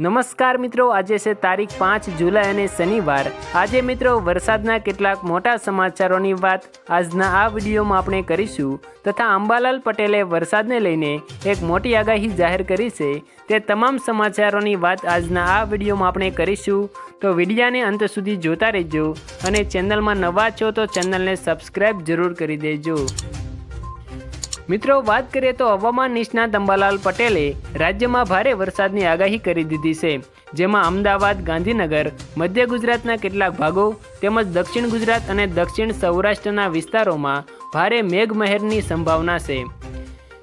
નમસ્કાર મિત્રો, આજે છે તારીખ 5 જુલાઈ અને શનિવાર। આજે મિત્રો વરસાદના કેટલાક મોટા સમાચારોની વાત આજના આ વિડીયોમાં આપણે કરીશું તથા અંબાલાલ પટેલે વરસાદને લઈને એક મોટી આગાહી જાહેર કરી છે। તે તમામ સમાચારોની વાત આજના આ વિડીયોમાં આપણે કરીશું, તો વિડીયોને અંત સુધી જોતા રહેજો અને ચેનલમાં નવા છો તો ચેનલને સબસ્ક્રાઈબ જરૂર કરી દેજો। મિત્રો વાત કરીએ તો હવામાન નિષ્ણાત અંબાલાલ પટેલે રાજ્યમાં ભારે વરસાદની આગાહી કરી દીધી છે, જેમાં અમદાવાદ, ગાંધીનગર, મધ્ય ગુજરાતના કેટલાક ભાગો તેમજ દક્ષિણ ગુજરાત અને દક્ષિણ સૌરાષ્ટ્રના વિસ્તારોમાં ભારે મેઘમહેરની સંભાવના છે।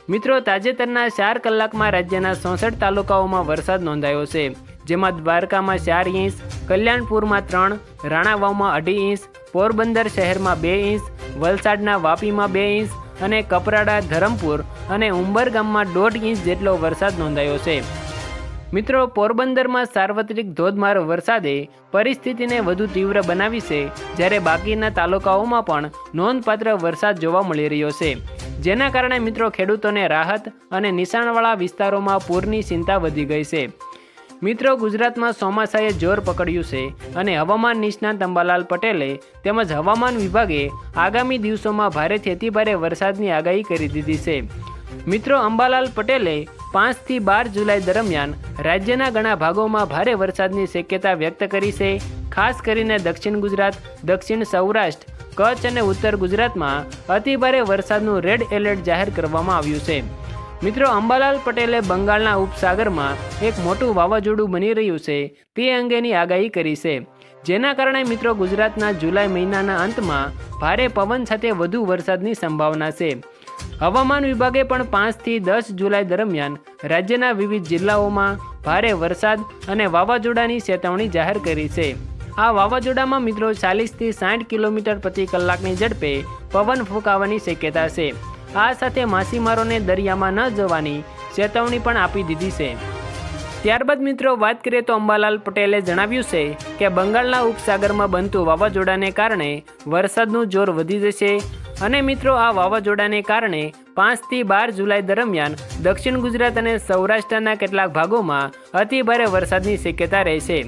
મિત્રો તાજેતરના 4 કલાકમાં રાજ્યના 64 તાલુકાઓમાં વરસાદ નોંધાયો છે, જેમાં દ્વારકામાં 4 ઇંચ, કલ્યાણપુરમાં 3, રાણાવાવમાં 2.5 ઇંચ, પોરબંદર શહેરમાં 2 ઇંચ, વલસાડના વાપીમાં 2 ઇંચ અને કપરાડા, ધરમપુર અને ઉંબરગામમાં 1.5 ઇંચ જેટલો વરસાદ નોંધાયો છે। મિત્રો પોરબંદરમાં સાર્વત્રિક ધોધમાર વરસાદે પરિસ્થિતિને વધુ તીવ્ર બનાવી છે, જ્યારે બાકીના તાલુકાઓમાં પણ નોંધપાત્ર વરસાદ જોવા મળી રહ્યો છે, જેના કારણે મિત્રો ખેડૂતોને રાહત અને નીચાણવાળા વિસ્તારોમાં પૂરની ચિંતા વધી ગઈ છે। મિત્રો ગુજરાતમાં ચોમાસાએ જોર પકડ્યું છે અને હવામાન નિષ્ણાત અંબાલાલ પટેલે તેમજ હવામાન વિભાગે આગામી દિવસોમાં ભારેથી અતિભારે વરસાદની આગાહી કરી દીધી છે। મિત્રો અંબાલાલ પટેલે 5 થી 12 જુલાઈ દરમિયાન રાજ્યના ઘણા ભાગોમાં ભારે વરસાદની શક્યતા વ્યક્ત કરી છે। ખાસ કરીને દક્ષિણ ગુજરાત, દક્ષિણ સૌરાષ્ટ્ર, કચ્છ અને ઉત્તર ગુજરાતમાં અતિભારે વરસાદનું રેડ એલર્ટ જાહેર કરવામાં આવ્યું છે। મિત્રો અંબાલાલ પટેલે બંગાળના ઉપસાગરમાં એક મોટું વાવાઝોડું બની રહ્યું છે તે અંગેની આગાહી કરી છે, જેના કારણે મિત્રો ગુજરાતના જુલાઈ મહિનાના અંતમાં ભારે પવન સાથે વધુ વરસાદની સંભાવના છે। હવામાન વિભાગે પણ 5 થી 10 જુલાઈ દરમિયાન રાજ્યના વિવિધ જિલ્લાઓમાં ભારે વરસાદ અને વાવાઝોડાની ચેતવણી જાહેર કરી છે। આ વાવાઝોડામાં મિત્રો 40 થી 60 કિલોમીટર પ્રતિ કલાકની ઝડપે પવન ફૂંકાવાની શક્યતા છે। આ સાથે માછીમારોને દરિયામાં ન જવાની ચેતવણી પણ આપી દીધી છે। ત્યારબાદ મિત્રો વાત કરીએ તો અંબાલાલ પટેલે જણાવ્યું છે કે બંગાળના ઉપસાગરમાં બનતું વાવાઝોડાને કારણે વરસાદનું જોર વધી જશે અને મિત્રો આ વાવાઝોડાને કારણે 5 થી 12 જુલાઈ દરમિયાન દક્ષિણ ગુજરાત અને સૌરાષ્ટ્રના કેટલાક ભાગોમાં અતિભારે વરસાદની શક્યતા રહેશે।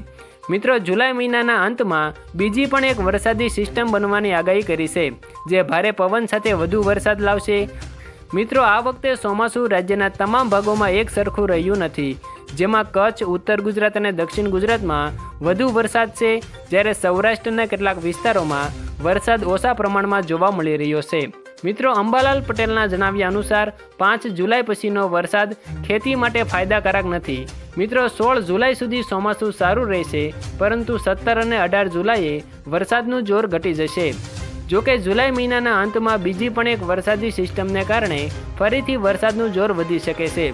મિત્રો જુલાઈ મહિનાના અંતમાં બીજી પણ એક વરસાદી સિસ્ટમ બનવાની આગાહી કરી છે, જે ભારે પવન સાથે વધુ વરસાદ લાવશે। મિત્રો આ વખતે ચોમાસું રાજ્યના તમામ ભાગોમાં એક સરખું રહ્યું નથી, જેમાં કચ્છ, ઉત્તર ગુજરાત અને દક્ષિણ ગુજરાતમાં વધુ વરસાદ છે, જ્યારે સૌરાષ્ટ્રના કેટલાક વિસ્તારોમાં વરસાદ ઓછા પ્રમાણમાં જોવા મળી રહ્યો છે। મિત્રો અંબાલાલ પટેલના જણાવ્યા અનુસાર 5 જુલાઈ પછીનો વરસાદ ખેતી માટે ફાયદાકારક નથી। મિત્રો 16 જુલાઈ સુધી ચોમાસું સારું રહેશે, પરંતુ 17 અને 18 જુલાઈએ વરસાદનું જોર ઘટી જશે। જોકે જુલાઈ મહિનાના અંતમાં બીજી પણ એક વરસાદી સિસ્ટમને કારણે ફરીથી વરસાદનું જોર વધી શકે છે।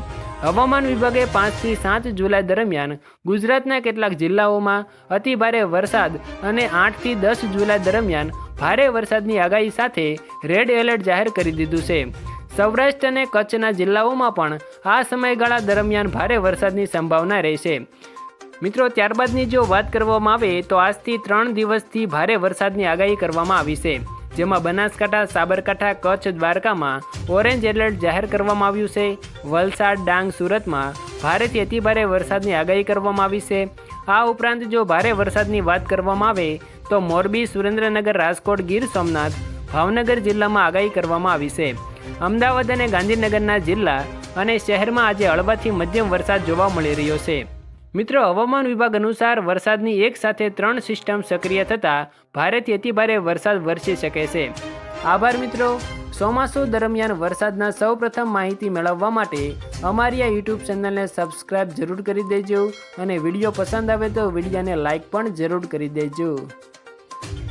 હવામાન વિભાગે 5 થી 7 જુલાઈ દરમિયાન ગુજરાતના કેટલાક જિલ્લાઓમાં અતિભારે વરસાદ અને 8 થી 10 જુલાઈ દરમિયાન ભારે વરસાદની આગાહી સાથે રેડ એલર્ટ જાહેર કરી દીધું છે। સૌરાષ્ટ્ર અને કચ્છના જિલ્લાઓમાં પણ આ સમયગાળા દરમિયાન ભારે વરસાદની સંભાવના રહેશે। મિત્રો ત્યારબાદની જો વાત કરવામાં આવે તો આજથી 3 દિવસથી ભારે વરસાદની આગાહી કરવામાં આવી છે, જેમાં બનાસકાંઠા, સાબરકાંઠા, કચ્છ, દ્વારકામાં ઓરેન્જ એલર્ટ જાહેર કરવામાં આવ્યું છે। વલસાડ, ડાંગ, સુરતમાં ભારેથી અતિભારે વરસાદની આગાહી કરવામાં આવી છે। આ ઉપરાંત જો ભારે વરસાદની વાત કરવામાં આવે તો મોરબી, સુરેન્દ્રનગર, રાજકોટ, ગીર સોમનાથ, ભાવનગર જિલ્લામાં આગાહી કરવામાં આવી છે। અમદાવાદ અને ગાંધીનગરના જિલ્લા અને શહેરમાં આજે હળવાથી મધ્યમ વરસાદ જોવા મળી રહ્યો છે। મિત્રો હવામાન વિભાગ અનુસાર વરસાદની એક સાથે 3 સિસ્ટમ સક્રિય થતાં ભારેથી અતિભારે વરસાદ વરસી શકે છે। આભાર મિત્રો। ચોમાસું દરમિયાન વરસાદના સૌપ્રથમ માહિતી મેળવવા માટે અમારી આ યુટ્યુબ ચેનલને સબસ્ક્રાઈબ જરૂર કરી દેજો અને વિડીયો પસંદ આવે તો વિડીયોને લાઈક પણ જરૂર કરી દેજો।